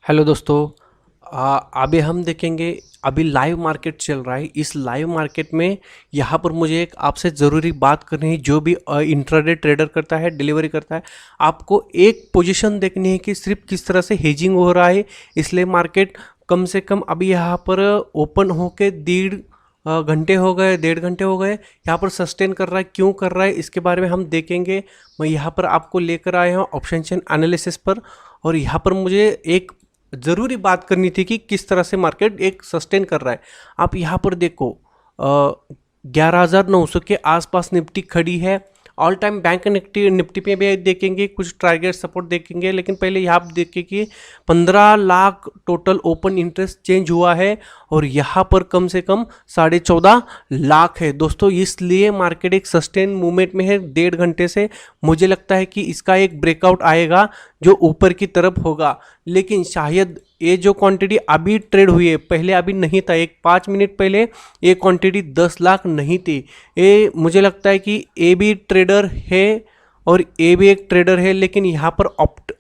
Hello दोस्तों। अभी हम देखेंगे। अभी लाइव मार्केट चल रहा है। इस लाइव मार्केट में यहाँ पर मुझे एक आपसे ज़रूरी बात करनी है। जो भी इंट्राडे ट्रेडर करता है, डिलीवरी करता है, आपको एक पोजीशन देखनी है कि सिर्फ किस तरह से हेजिंग हो रहा है। इसलिए मार्केट कम से कम अभी यहाँ पर ओपन होके घंटे हो गए, 1.5 घंटे हो गए। यहाँ पर सस्टेन कर रहा है, क्यों कर रहा है इसके बारे में हम देखेंगे। मैं यहाँ पर आपको लेकर आया हूँ ऑप्शन चेन एनालिसिस पर। और यहाँ पर मुझे एक ज़रूरी बात करनी थी कि किस तरह से मार्केट एक सस्टेन कर रहा है। आप यहाँ पर देखो, 11,900 के आसपास निफ्टी खड़ी है। ऑल टाइम बैंक निफ्टी पे भी देखेंगे, कुछ टारगेट सपोर्ट देखेंगे, लेकिन पहले यहाँ आप देखिए कि 15 lakh total open interest change हुआ है और यहाँ पर कम से कम 14.5 लाख है दोस्तों। इसलिए मार्केट एक सस्टेन मूवमेंट में है 1.5 घंटे से। मुझे लगता है कि इसका एक ब्रेकआउट आएगा जो ऊपर की तरफ होगा, लेकिन शायद ये जो क्वांटिटी अभी ट्रेड हुई है, पहले अभी नहीं था। एक 5 मिनट पहले ये क्वांटिटी 10 लाख नहीं थी। ये मुझे लगता है कि ये भी ट्रेडर है और ये भी एक ट्रेडर है, लेकिन यहाँ पर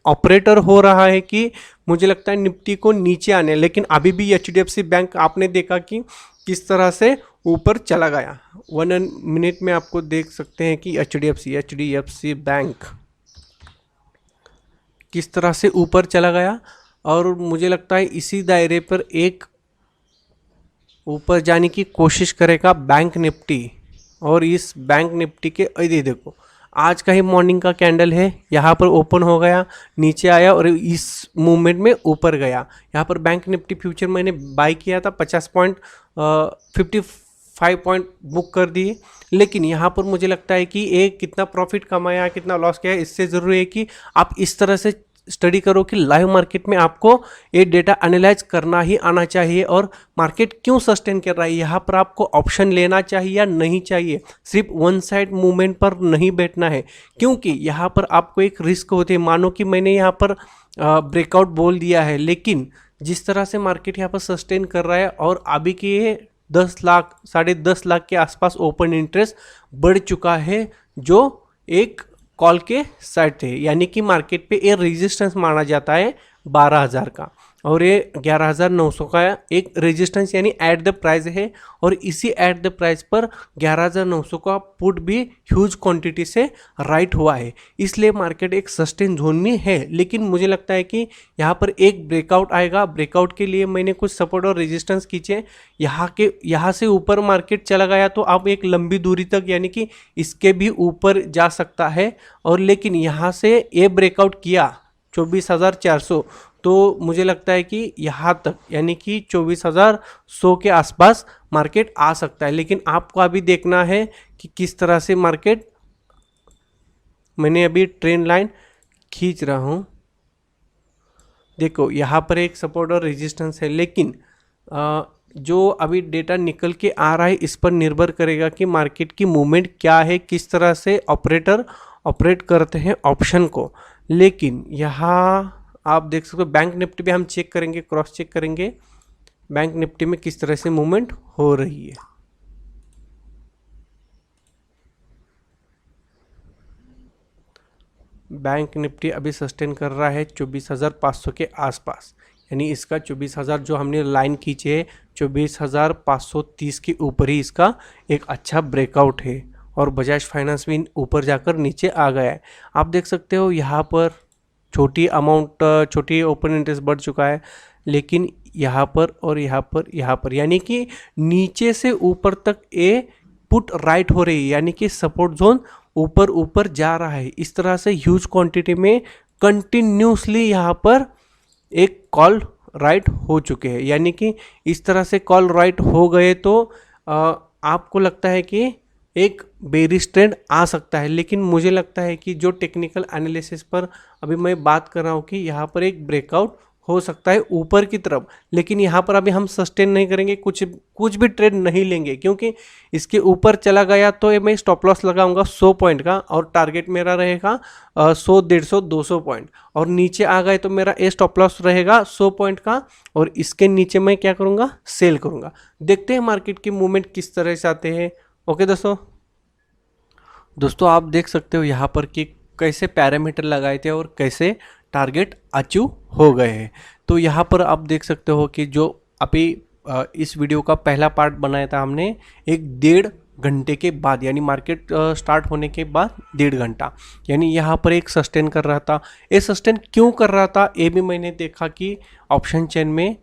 ऑपरेटर हो रहा है कि मुझे लगता है निफ्टी को नीचे आने। लेकिन अभी भी HDFC बैंक आपने देखा कि किस तरह से ऊपर चला गया। 1 मिनट में आपको देख सकते हैं कि HDFC बैंक किस तरह से ऊपर चला गया। और मुझे लगता है इसी दायरे पर एक ऊपर जाने की कोशिश करेगा बैंक निफ्टी। और इस बैंक निफ्टी के ये देखो, आज का ही मॉर्निंग का कैंडल है। यहाँ पर ओपन हो गया, नीचे आया और इस मूवमेंट में ऊपर गया। यहाँ पर बैंक निफ्टी फ्यूचर मैंने बाई किया था, 55 पॉइंट बुक कर दिए। लेकिन यहाँ पर मुझे लगता है कि एक कितना प्रॉफिट कमाया, कितना लॉस किया, इससे ज़रूरी है कि आप इस तरह से स्टडी करो कि लाइव मार्केट में आपको ये डेटा एनालाइज करना ही आना चाहिए और मार्केट क्यों सस्टेन कर रहा है। यहाँ पर आपको ऑप्शन लेना चाहिए या नहीं चाहिए, सिर्फ वन साइड मूवमेंट पर नहीं बैठना है, क्योंकि यहाँ पर आपको एक रिस्क होती है। मानो कि मैंने यहाँ पर ब्रेकआउट बोल दिया है, लेकिन जिस तरह से मार्केट यहाँ पर सस्टेन कर रहा है और अभी के 10 लाख 10.5 लाख के आसपास ओपन इंटरेस्ट बढ़ चुका है, जो एक कॉल के साइड थे। यानी कि मार्केट पे ये रेजिस्टेंस माना जाता है 12,000 का, और ये 11,900 का एक रेजिस्टेंस यानी एट द प्राइस है। और इसी एट द प्राइस पर 11,900 का पुट भी ह्यूज क्वांटिटी से राइट हुआ है। इसलिए मार्केट एक सस्टेन जोन में है। लेकिन मुझे लगता है कि यहाँ पर एक ब्रेकआउट आएगा। ब्रेकआउट के लिए मैंने कुछ सपोर्ट और रेजिस्टेंस खींचे। यहाँ से ऊपर मार्केट चला गया तो अब एक लंबी दूरी तक, यानी कि इसके भी ऊपर जा सकता है। और लेकिन यहाँ से ये ब्रेकआउट किया 24,400, तो मुझे लगता है कि यहाँ तक यानी कि 24,100 के आसपास मार्केट आ सकता है। लेकिन आपको अभी देखना है कि किस तरह से मार्केट, मैंने अभी ट्रेंड लाइन खींच रहा हूँ। देखो यहाँ पर एक सपोर्ट और रेजिस्टेंस है, लेकिन जो अभी डेटा निकल के आ रहा है इस पर निर्भर करेगा कि मार्केट की मूवमेंट क्या है, किस तरह से ऑपरेटर ऑपरेट करते हैं ऑप्शन को। लेकिन यहाँ आप देख सकते हो बैंक निफ्टी पे हम चेक करेंगे, क्रॉस चेक करेंगे बैंक निफ्टी में किस तरह से मूवमेंट हो रही है। बैंक निफ्टी अभी सस्टेन कर रहा है 24,500 के आसपास, यानी इसका 24,000 जो हमने लाइन खींचे है 24,530 के ऊपर ही इसका एक अच्छा ब्रेकआउट है। और बजाज फाइनेंस भी ऊपर जाकर नीचे आ गया है। आप देख सकते हो यहाँ पर छोटी ओपन इंटरेस्ट बढ़ चुका है, लेकिन यहाँ पर और यहाँ पर यानी कि नीचे से ऊपर तक ये पुट राइट हो रही है, यानी कि सपोर्ट जोन ऊपर जा रहा है। इस तरह से ह्यूज क्वांटिटी में कंटिन्यूसली यहाँ पर एक कॉल राइट हो चुके हैं। यानी कि इस तरह से कॉल राइट हो गए तो आपको लगता है कि एक बेरिश ट्रेंड आ सकता है। लेकिन मुझे लगता है कि जो टेक्निकल एनालिसिस पर अभी मैं बात कर रहा हूँ कि यहाँ पर एक ब्रेकआउट हो सकता है ऊपर की तरफ। लेकिन यहाँ पर अभी हम सस्टेन नहीं करेंगे, कुछ भी ट्रेड नहीं लेंगे, क्योंकि इसके ऊपर चला गया तो मैं स्टॉप लॉस लगाऊंगा 100 पॉइंट का और टारगेट मेरा रहेगा 100, 150, 200 पॉइंट। और नीचे आ गए तो मेरा ए स्टॉप लॉस रहेगा 100 पॉइंट का, और इसके नीचे मैं क्या करूँगा, सेल करूँगा। देखते हैं मार्केट की मूवमेंट किस तरह से आते हैं। ओके दोस्तों आप देख सकते हो यहाँ पर कि कैसे पैरामीटर लगाए थे और कैसे टारगेट अचीव हो गए हैं। तो यहाँ पर आप देख सकते हो कि जो अभी इस वीडियो का पहला पार्ट बनाया था हमने 1.5 घंटे के बाद, यानी मार्केट स्टार्ट होने के बाद 1.5 घंटा, यानी यहाँ पर एक सस्टेन कर रहा था। ये सस्टेन क्यों कर रहा था ये भी मैंने देखा कि ऑप्शन चेन में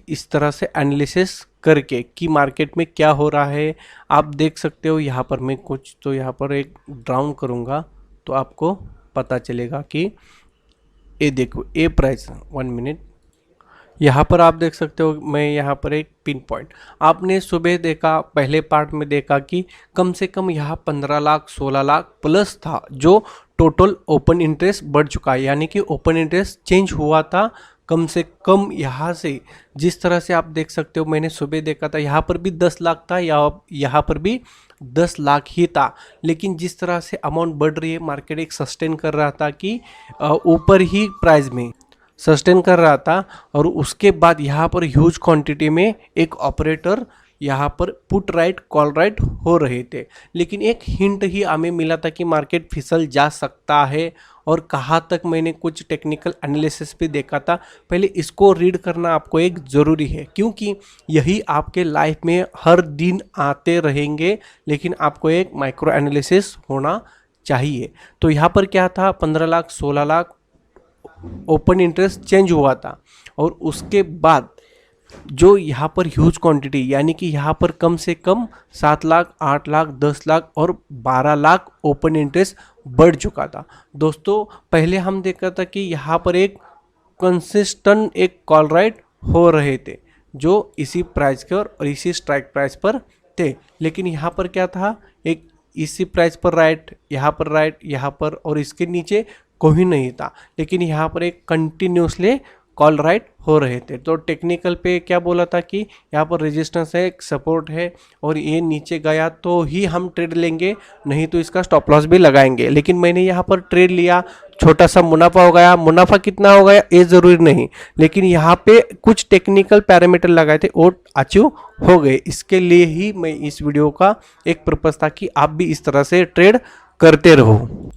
इस तरह से एनालिसिस करके कि मार्केट में क्या हो रहा है आप देख सकते हो। यहाँ पर मैं कुछ तो यहाँ पर एक ड्राउन करूँगा तो आपको पता चलेगा कि ये देखो ये प्राइस 1 मिनट, यहाँ पर आप देख सकते हो। मैं यहाँ पर एक पिन पॉइंट आपने सुबह देखा, पहले पार्ट में देखा कि कम से कम यहाँ 15 लाख 16 लाख प्लस था, जो टोटल ओपन इंटरेस्ट बढ़ चुका है, यानी कि ओपन इंटरेस्ट चेंज हुआ था कम से कम। यहाँ से जिस तरह से आप देख सकते हो, मैंने सुबह देखा था यहाँ पर भी 10 लाख था, यहाँ पर भी 10 लाख ही था, लेकिन जिस तरह से अमाउंट बढ़ रही है मार्केट एक सस्टेन कर रहा था कि ऊपर ही प्राइस में सस्टेन कर रहा था। और उसके बाद यहाँ पर ह्यूज क्वांटिटी में एक ऑपरेटर यहाँ पर पुट राइट कॉल राइट हो रहे थे, लेकिन एक हिंट ही हमें मिला था कि मार्केट फिसल जा सकता है। और कहाँ तक मैंने कुछ टेक्निकल एनालिसिस भी देखा था। पहले इसको रीड करना आपको एक ज़रूरी है, क्योंकि यही आपके लाइफ में हर दिन आते रहेंगे, लेकिन आपको एक माइक्रो एनालिसिस होना चाहिए। तो यहाँ पर क्या था, 15 lakh 16 lakh open interest change हुआ था, और उसके बाद जो यहाँ पर ह्यूज क्वांटिटी, यानी कि यहाँ पर कम से कम 7 लाख 8 लाख 10 लाख और 12 लाख ओपन इंटरेस्ट बढ़ चुका था। दोस्तों पहले हम देखा था कि यहाँ पर एक कंसिस्टेंट एक कॉल राइट हो रहे थे जो इसी प्राइस के और इसी स्ट्राइक प्राइस पर थे, लेकिन यहाँ पर क्या था, एक इसी प्राइस पर राइट, यहाँ पर राइट, यहाँ पर, और इसके नीचे कोई नहीं था, लेकिन यहाँ पर एक कंटिन्यूसली कॉल राइट हो रहे थे। तो टेक्निकल पे क्या बोला था कि यहाँ पर रेजिस्टेंस है, एक सपोर्ट है, और ये नीचे गया तो ही हम ट्रेड लेंगे, नहीं तो इसका स्टॉप लॉस भी लगाएंगे। लेकिन मैंने यहाँ पर ट्रेड लिया, छोटा सा मुनाफा हो गया, मुनाफा कितना हो गया ये ज़रूरी नहीं, लेकिन यहाँ पे कुछ टेक्निकल पैरामीटर लगाए थे वो अचीव हो गए। इसके लिए ही मैं इस वीडियो का एक पर्पज़ था कि आप भी इस तरह से ट्रेड करते रहो।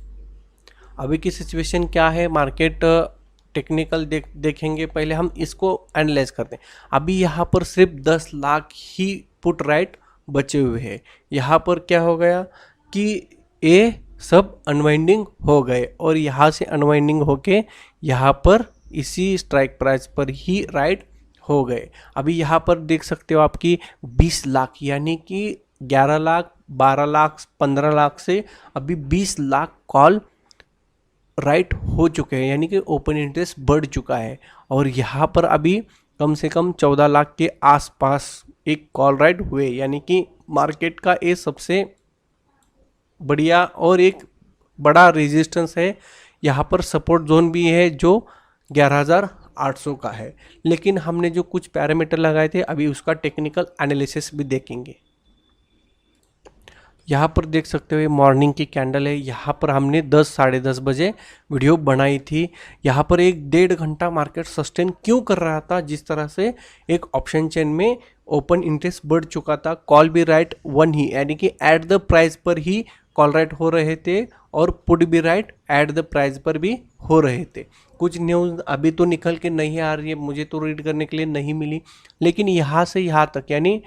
अभी की सिचुएशन क्या है, मार्केट टेक्निकल देखेंगे, पहले हम इसको एनालाइज करते हैं। अभी यहाँ पर सिर्फ 10 लाख ही पुट राइट बचे हुए हैं। यहाँ पर क्या हो गया कि ये सब अनवाइंडिंग हो गए, और यहाँ से अनवाइंडिंग होके यहाँ पर इसी स्ट्राइक प्राइस पर ही राइट हो गए। अभी यहाँ पर देख सकते हो आपकी 20 लाख, यानी कि 11 लाख 12 लाख 15 लाख से अभी 20 लाख कॉल राइट हो चुके हैं, यानी कि ओपन इंटरेस्ट बढ़ चुका है। और यहाँ पर अभी कम से कम 14 लाख के आसपास एक कॉल राइट हुए, यानी कि मार्केट का ये सबसे बढ़िया और एक बड़ा रेजिस्टेंस है। यहाँ पर सपोर्ट जोन भी है जो 11,800 का है, लेकिन हमने जो कुछ पैरामीटर लगाए थे अभी उसका टेक्निकल एनालिसिस भी देखेंगे। यहाँ पर देख सकते हो ये मॉर्निंग की कैंडल है। यहाँ पर हमने 10 साढ़े 10 बजे वीडियो बनाई थी। यहाँ पर 1.5 घंटा मार्केट सस्टेन क्यों कर रहा था, जिस तरह से एक ऑप्शन चेन में ओपन इंटरेस्ट बढ़ चुका था, कॉल भी राइट 1 ही, यानी कि एट द प्राइस पर ही कॉल राइट हो रहे थे, और पुट भी राइट एट द प्राइस पर भी हो रहे थे। कुछ न्यूज़ अभी तो निकल के नहीं आ रही है, मुझे तो रीड करने के लिए नहीं मिली, लेकिन यहाँ से यहाँ तक यानी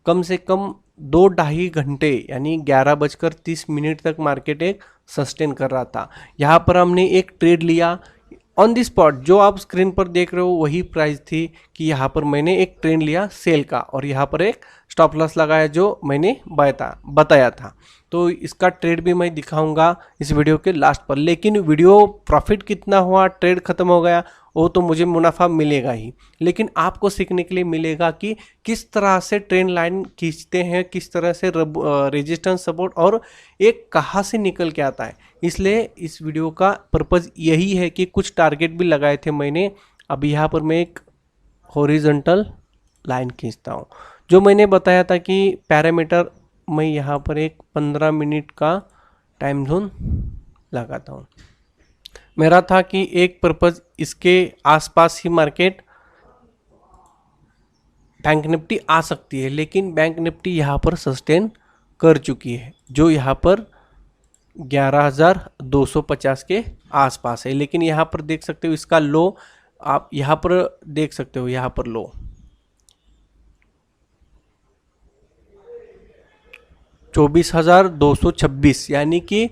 कम से कम 2-2.5 घंटे यानी 11:30 तक मार्केट एक सस्टेन कर रहा था। यहाँ पर हमने एक ट्रेड लिया ऑन दी स्पॉट, जो आप स्क्रीन पर देख रहे हो वही प्राइस थी कि यहाँ पर मैंने एक ट्रेड लिया सेल का, और यहाँ पर एक स्टॉप लॉस लगाया जो मैंने बताया था। तो इसका ट्रेड भी मैं दिखाऊंगा इस वीडियो के लास्ट पर, लेकिन वीडियो प्रॉफिट कितना हुआ, ट्रेड खत्म हो गया, वो तो मुझे मुनाफा मिलेगा ही, लेकिन आपको सीखने के लिए मिलेगा कि किस तरह से ट्रेंड लाइन खींचते हैं, किस तरह से रेजिस्टेंस सपोर्ट और एक कहाँ से निकल के आता है। इसलिए इस वीडियो का पर्पज़ यही है कि कुछ टारगेट भी लगाए थे मैंने। अभी यहाँ पर मैं एक हॉरिजॉन्टल लाइन खींचता हूँ, जो मैंने बताया था कि पैरामीटर मैं यहाँ पर एक 15 मिनट का टाइम जोन लगाता हूँ। मेरा था कि एक पर्पज़ इसके आसपास ही मार्केट बैंक निफ्टी आ सकती है, लेकिन बैंक निफ्टी यहाँ पर सस्टेन कर चुकी है, जो यहाँ पर 11,250 के आसपास है। लेकिन यहाँ पर देख सकते हो इसका लो, आप यहाँ पर देख सकते हो, यहाँ पर लो 24,226, यानी कि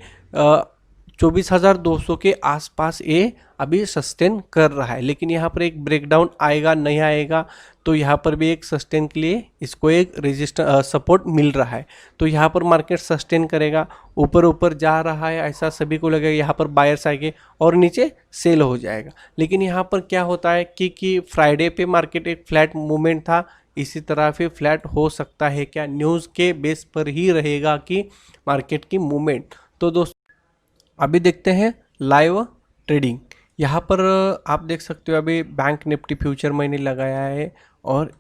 24,200 के आसपास ये अभी सस्टेन कर रहा है। लेकिन यहाँ पर एक ब्रेकडाउन आएगा नहीं आएगा, तो यहाँ पर भी एक सस्टेन के लिए इसको एक रेजिस्टर सपोर्ट मिल रहा है। तो यहाँ पर मार्केट सस्टेन करेगा, ऊपर ऊपर जा रहा है ऐसा सभी को लगेगा, यहाँ पर बायर्स आएंगे और नीचे सेल हो जाएगा। लेकिन यहाँ पर क्या होता है कि फ्राइडे पे मार्केट एक फ्लैट मूवमेंट था, इसी तरह फिर फ्लैट हो सकता है क्या, न्यूज़ के बेस पर ही रहेगा कि मार्केट की मूवमेंट। तो दोस्तों अभी देखते हैं लाइव ट्रेडिंग। यहाँ पर आप देख सकते हो अभी बैंक निफ्टी फ्यूचर मैंने लगाया है और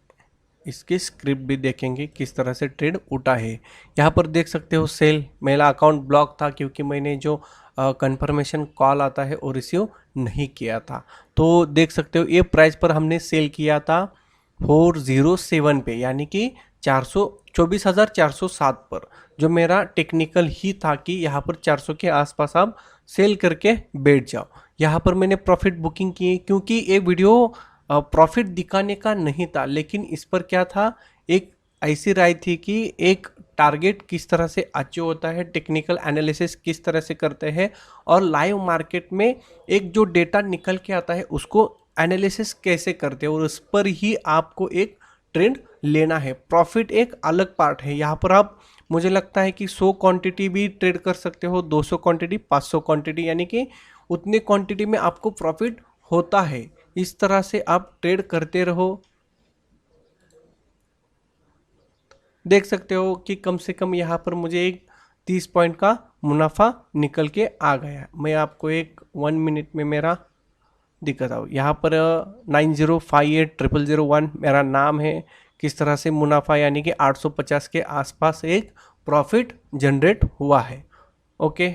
इसकी स्क्रिप्ट भी देखेंगे किस तरह से ट्रेड उठा है। यहाँ पर देख सकते हो सेल, मेरा अकाउंट ब्लॉक था क्योंकि मैंने जो कंफर्मेशन कॉल आता है वो रिसीव नहीं किया था। तो देख सकते हो ये प्राइस पर हमने सेल किया था 407 पे, यानी कि 24,407 पर, जो मेरा टेक्निकल ही था कि यहाँ पर 400 के आसपास आप सेल करके बैठ जाओ। यहाँ पर मैंने प्रॉफिट बुकिंग की क्योंकि ये वीडियो प्रॉफिट दिखाने का नहीं था, लेकिन इस पर क्या था, एक ऐसी राय थी कि एक टारगेट किस तरह से अचीव होता है, टेक्निकल एनालिसिस किस तरह से करते हैं और लाइव मार्केट में एक जो डेटा निकल के आता है उसको एनालिसिस कैसे करते हैं, और उस पर ही आपको एक ट्रेंड लेना है। प्रॉफिट एक अलग पार्ट है। यहाँ पर आप, मुझे लगता है कि 100 क्वांटिटी भी ट्रेड कर सकते हो, 200 क्वांटिटी, 500 क्वांटिटी, यानी कि उतने क्वांटिटी में आपको प्रॉफिट होता है। इस तरह से आप ट्रेड करते रहो। देख सकते हो कि कम से कम यहाँ पर मुझे एक 30 पॉइंट का मुनाफा निकल के आ गया। मैं आपको एक 1 मिनट में मेरा दिक्कत आओ। यहाँ पर 90580001 मेरा नाम है। किस तरह से मुनाफा, यानी कि 850 के आसपास एक प्रॉफिट जनरेट हुआ है। ओके।